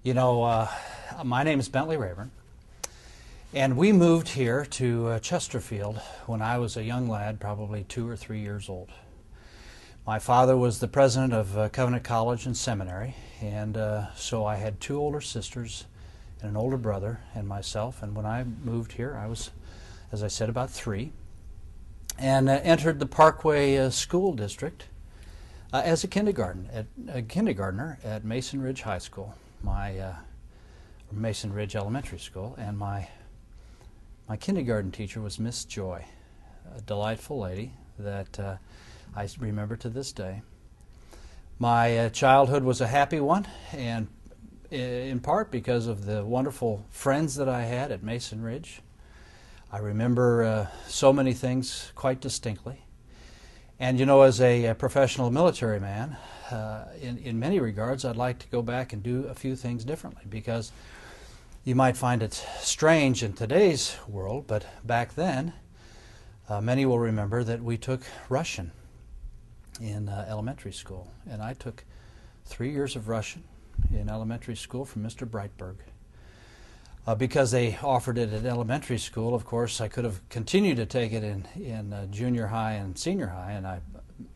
You know, my name is Bentley Rayburn, and we moved here to Chesterfield when I was a young lad, probably 2 or 3 years old. My father was the president of Covenant College and Seminary, and so I had 2 older sisters and an older brother and myself, and when I moved here I was, as I said, about 3, and entered the Parkway School District as a kindergartner at Mason Ridge High School, Mason Ridge Elementary School, and my kindergarten teacher was Miss Joy, a delightful lady that I remember to this day. My childhood was a happy one, and in part because of the wonderful friends that I had at Mason Ridge. I remember so many things quite distinctly. And you know, as a professional military man, in many regards, I'd like to go back and do a few things differently, because you might find it strange in today's world, but back then, many will remember that we took Russian in elementary school. And I took 3 years of Russian in elementary school from Mr. Breitberg. Because they offered it at elementary school, of course, I could have continued to take it in junior high and senior high, and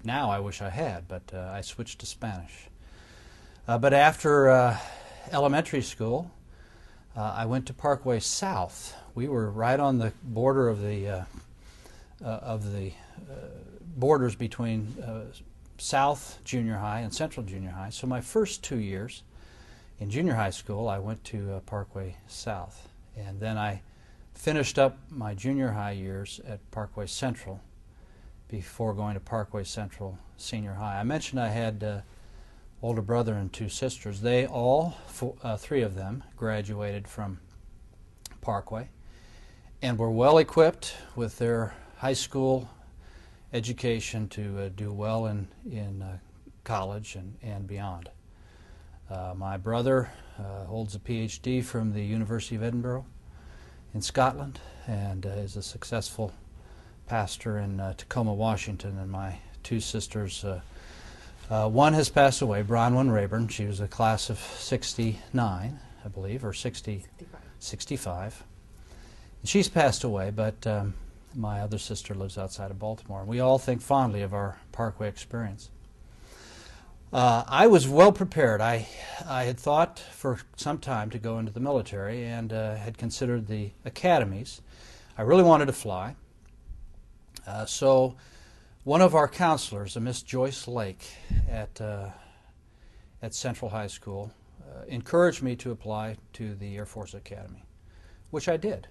now I wish I had, but I switched to Spanish. But after elementary school, I went to Parkway South. We were right on the border of the borders between South Junior High and Central Junior High. So my first 2 years in junior high school, I went to Parkway South, and then I finished up my junior high years at Parkway Central before going to Parkway Central Senior High. I mentioned I had older brother and 2 sisters. They all, 3 of them, graduated from Parkway and were well equipped with their high school education to do well in college and beyond. My brother holds a PhD from the University of Edinburgh in Scotland and is a successful pastor in Tacoma, Washington. And my 2 sisters, one has passed away, Bronwyn Rayburn. She was a class of 69, I believe, or 65. And she's passed away, but my other sister lives outside of Baltimore. And we all think fondly of our Parkway experience. I was well prepared. I had thought for some time to go into the military and had considered the academies. I really wanted to fly. So one of our counselors, a Miss Joyce Lake at Central High School, encouraged me to apply to the Air Force Academy, which I did.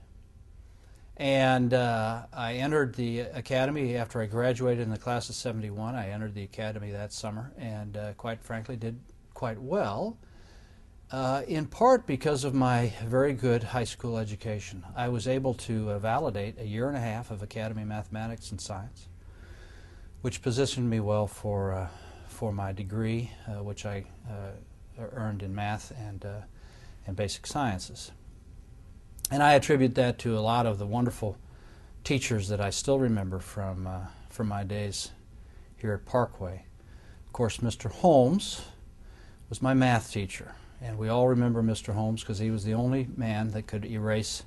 And I entered the academy after I graduated in the class of 71. I entered the academy that summer and quite frankly did quite well, in part because of my very good high school education. I was able to validate a 1.5 years of academy mathematics and science, which positioned me well for my degree, which I earned in math and basic sciences. And I attribute that to a lot of the wonderful teachers that I still remember from my days here at Parkway. Of course, Mr. Holmes was my math teacher, and we all remember Mr. Holmes because he was the only man that could erase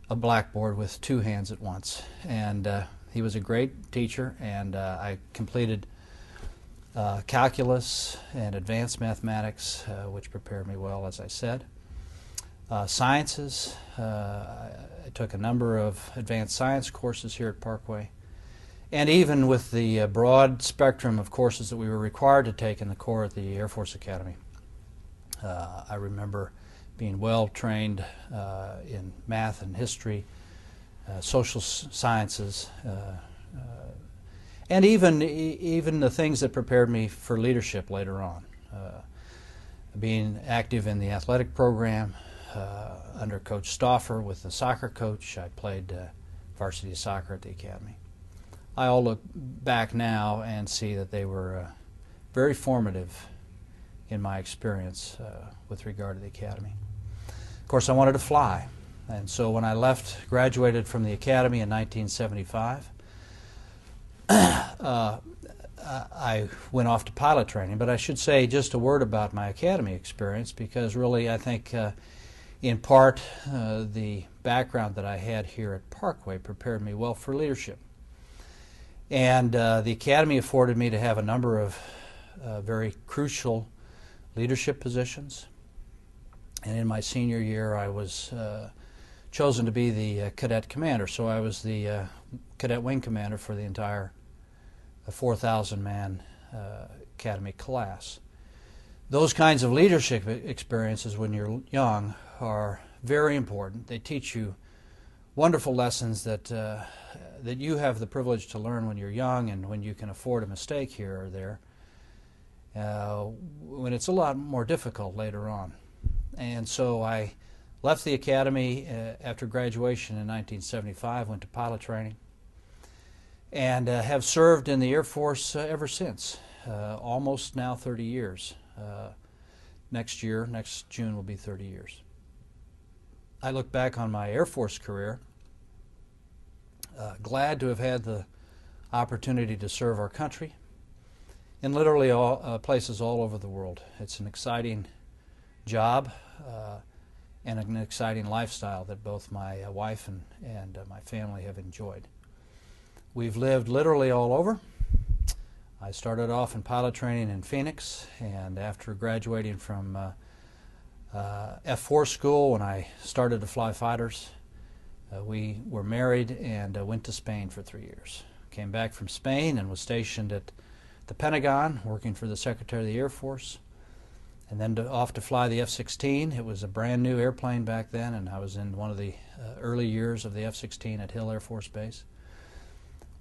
a blackboard with 2 hands at once. And he was a great teacher, and I completed calculus and advanced mathematics, which prepared me well, as I said. Sciences, I took a number of advanced science courses here at Parkway, and even with the broad spectrum of courses that we were required to take in the Corps at the Air Force Academy, I remember being well trained in math and history, social sciences, and even the things that prepared me for leadership later on. Being active in the athletic program, under Coach Stauffer with the soccer coach. I played varsity soccer at the academy. I all look back now and see that they were very formative in my experience with regard to the academy. Of course, I wanted to fly, and so when I graduated from the academy in 1975, I went off to pilot training. But I should say just a word about my academy experience, because really I think in part the background that I had here at Parkway prepared me well for leadership. And the academy afforded me to have a number of very crucial leadership positions. And in my senior year I was chosen to be the cadet commander. So I was the cadet wing commander for the entire 4,000-man academy class. Those kinds of leadership experiences when you're young are very important. They teach you wonderful lessons that that you have the privilege to learn when you're young, and when you can afford a mistake here or there, when it's a lot more difficult later on. And so I left the academy after graduation in 1975, went to pilot training, and have served in the Air Force ever since, almost now 30 years. Next June will be 30 years. I look back on my Air Force career, glad to have had the opportunity to serve our country in literally all places all over the world. It's an exciting job and an exciting lifestyle that both my wife and my family have enjoyed. We've lived literally all over. I started off in pilot training in Phoenix, and after graduating from F4 school, when I started to fly fighters, we were married and went to Spain for 3 years. Came back from Spain and was stationed at the Pentagon, working for the Secretary of the Air Force, and then off to fly the F-16. It was a brand new airplane back then, and I was in one of the early years of the F-16 at Hill Air Force Base.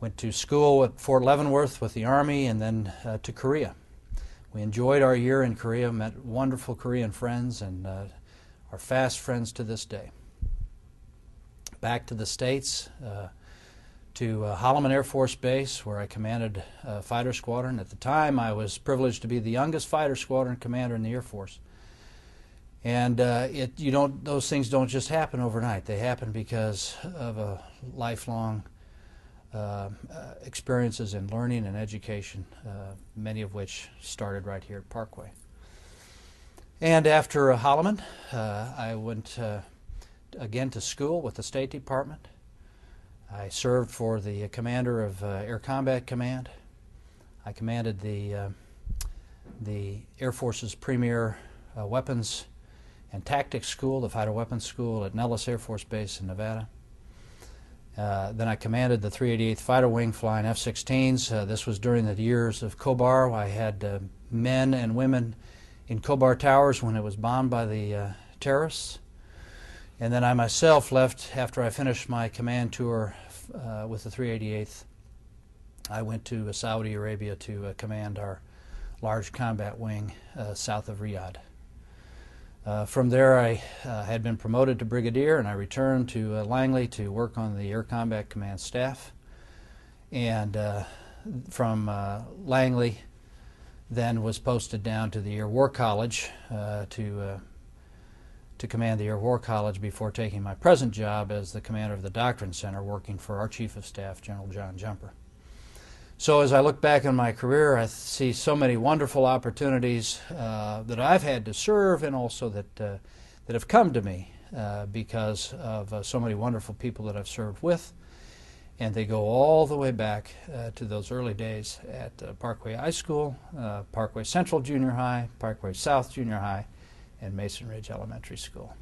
Went to school at Fort Leavenworth with the Army, and then to Korea. We enjoyed our year in Korea, met wonderful Korean friends, and are fast friends to this day. Back to the States, to Holloman Air Force Base, where I commanded a fighter squadron. At the time, I was privileged to be the youngest fighter squadron commander in the Air Force. And those things don't just happen overnight. They happen because of a lifelong experiences in learning and education, many of which started right here at Parkway. And after Holloman, I went again to school with the State Department. I served for the commander of Air Combat Command. I commanded the Air Force's premier weapons and tactics school, the fighter weapons school at Nellis Air Force Base in Nevada. Then I commanded the 388th Fighter Wing flying F-16s. This was during the years of Khobar. I had men and women in Khobar Towers when it was bombed by the terrorists. And then I myself left after I finished my command tour with the 388th. I went to Saudi Arabia to command our large combat wing south of Riyadh. From there I had been promoted to brigadier, and I returned to Langley to work on the Air Combat Command staff. And from Langley then was posted down to the Air War College to command the Air War College before taking my present job as the commander of the Doctrine Center, working for our Chief of Staff, General John Jumper. So as I look back on my career, I see so many wonderful opportunities that I've had to serve, and also that have come to me because of so many wonderful people that I've served with. And they go all the way back to those early days at Parkway High School, Parkway Central Junior High, Parkway South Junior High, and Mason Ridge Elementary School.